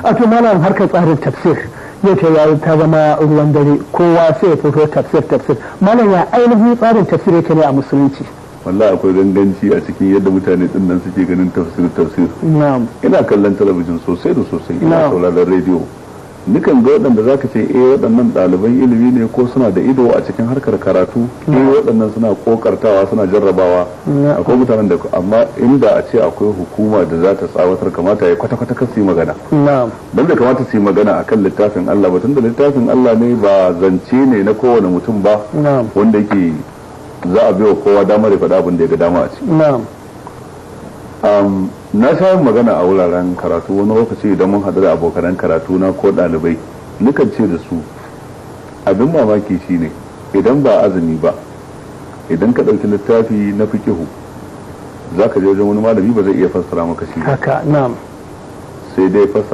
a to malam harkar tsarin tafsir yake yayi ta zama ruwan dare kowa sai ya fito tafsir malam ya ainihin tsarin tafsir yake ne a musulunci? wallahi akwai ganganci a cikin yadda mutane din nan suke ganin tafsir. na'am. ina kallon talabijin sosai da sosai, ina sauraron rediyo. Nukan ga waɗanda za ka ce waɗannan ɗaliban ilimi ne ko suna da ido a cikin harkar karatu, waɗannan suna kokartawa suna jarrabawa. Akwai mutanen da amma inda a ce akwai hukuma da za ta tsawatar kamata ya kwata-kwata kan su yi magana. Don da kamata su yi magana akan littafin Allah ba, tunda littafin Allah ne ba zance ne na kowane mutum ba wanda yake za a baiwa kowa damar ya faɗa abin da ya ga dama a ciki. Na sha magana a wuraren karatu wani lokaci idan mun haɗu da abokanan karatu na ko ɗalibai, nukan ce da su abin mamaki shine idan ba azumi ba, idan ka ɗauki littafi na fiqihu za ka je wajen wani malami ba zai iya fassara maka shi haka na'am, sai dai fassara